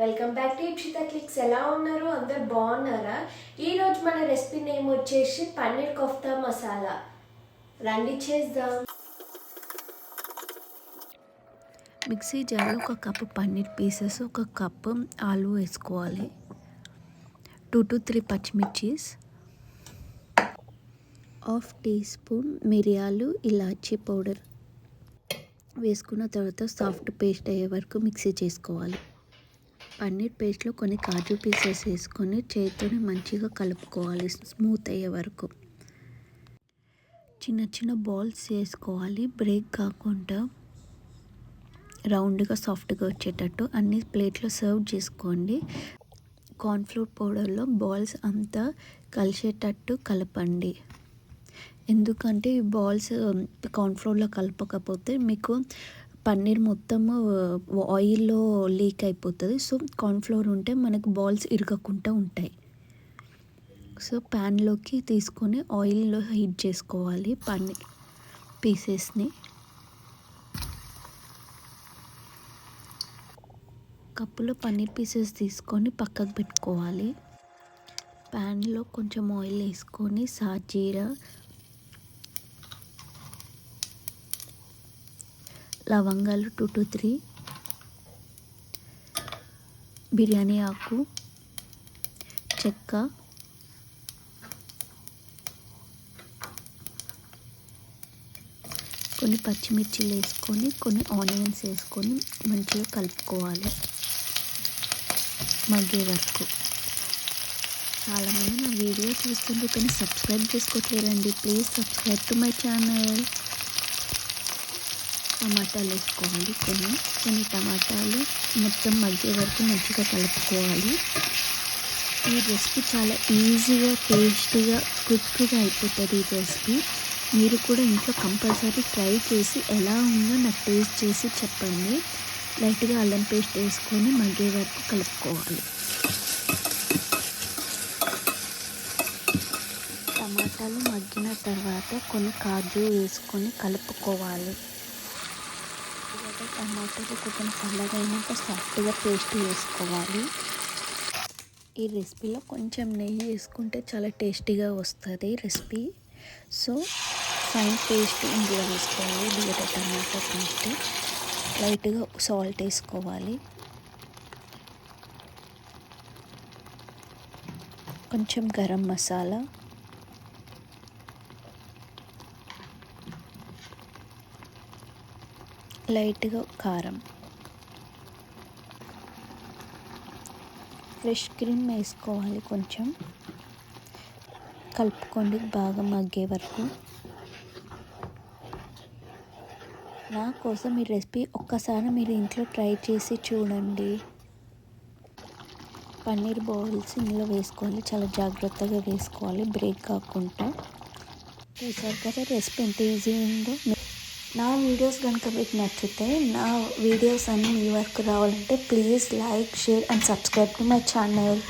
Welcome back to Ipshita clicks. ఎలా ఉన్నారు? అందరు బాగున్నారా? ఈరోజు మన రెసిపీ నేమ్ వచ్చేసి పన్నీర్ కోఫ్తా మసాలా. రండి చేద్దాం. మిక్సీ జార్లో ఒక కప్పు పన్నీర్ పీసెస్, ఒక కప్పు ఆలు వేసుకోవాలి, 2 to 3 పచ్చిమిర్చీస్, హాఫ్ టీ స్పూన్ మిరియాలు, ఇలాచీ పౌడర్ వేసుకున్న తర్వాత సాఫ్ట్ పేస్ట్ అయ్యే వరకు మిక్సీ చేసుకోవాలి. పన్నీర్ పేస్ట్లో కొన్ని కాజు పీసెస్ వేసుకొని చేతితోనే మంచిగా కలుపుకోవాలి స్మూత్ అయ్యే వరకు. చిన్న చిన్న బాల్స్ వేసుకోవాలి, బ్రేక్ కాకుండా రౌండ్గా సాఫ్ట్గా వచ్చేటట్టు అన్ని ప్లేట్లో సర్వ్ చేసుకోండి. కార్న్ఫ్లోర్ పౌడర్లో బాల్స్ అంతా కలిసేటట్టు కలపండి. ఎందుకంటే ఈ బాల్స్ కార్న్ఫ్లోర్లో కలపకపోతే మీకు పన్నీర్ మొత్తము ఆయిల్లో లీక్ అయిపోతుంది. సో కార్న్ఫ్లోర్ ఉంటే మనకు బాల్స్ ఇరగకుండా ఉంటాయి. సో ప్యాన్లోకి తీసుకొని ఆయిల్లో హీట్ చేసుకోవాలి పన్నీర్ పీసెస్ని. కప్పులో పన్నీర్ పీసెస్ తీసుకొని పక్కకు పెట్టుకోవాలి. ప్యాన్లో కొంచెం ఆయిల్ వేసుకొని సాజీరా, లవంగాలు 2 to 3, బిర్యానీ ఆకు, చెక్క, కొన్ని పచ్చిమిర్చిలు వేసుకొని కొన్ని ఆనియన్స్ వేసుకొని మంచిగా కలుపుకోవాలి మగ్గే వరకు. చాలామంది నా వీడియో చూస్తుంటే కానీ సబ్స్క్రైబ్ చేసుకోవట్లేదండి. Please subscribe to my channel. టమాటాలు వేసుకోవాలి, కొన్ని టమాటాలు మొత్తం మగ్గే వరకు మంచిగా కలుపుకోవాలి. ఈ రెసిపీ చాలా ఈజీగా, టేస్టీగా, క్విక్గా అయిపోతుంది. ఈ రెసిపీ మీరు కూడా ఇంట్లో కంపల్సరీ ట్రై చేసి ఎలా ఉందో నాకు టేస్ట్ చేసి చెప్పండి. లైట్గా అల్లం పేస్ట్ వేసుకొని మగ్గే వరకు కలుపుకోవాలి. టమాటాలు మగ్గిన తర్వాత కొన్ని కాజు వేసుకొని కలుపుకోవాలి. టమాటాలు కొంచెం చల్లగా అయినాక సాఫ్ట్గా పేస్ట్ వేసుకోవాలి. ఈ రెసిపీలో కొంచెం నెయ్యి వేసుకుంటే చాలా టేస్టీగా వస్తుంది రెసిపీ. సో ఫైన్ పేస్ట్ ఇందులో వేసుకోవాలి, ఉల్లిగడ్డ టమాటా పేస్ట్. లైట్గా సాల్ట్ వేసుకోవాలి, కొంచెం గరం మసాలా, లైట్గా కారం, ఫ్రెష్ క్రీమ్ వేసుకోవాలి. కొంచెం కలుపుకోండి బాగా మగ్గే వరకు. నా కోసం ఈ రెసిపీ ఒక్కసారి మీరు ఇంట్లో ట్రై చేసి చూడండి. పన్నీర్ బాల్స్ ఇందులో వేసుకోవాలి, చాలా జాగ్రత్తగా వేసుకోవాలి, బ్రేక్ కాకుండా. చూసారు కదా రెసిపీ ఎంత ఈజీ ఉందో. నా వీడియోస్ కనుక మీకు నచ్చితే, నా వీడియోస్ అన్నీ మీ వరకు రావాలంటే please like, share and subscribe to my channel.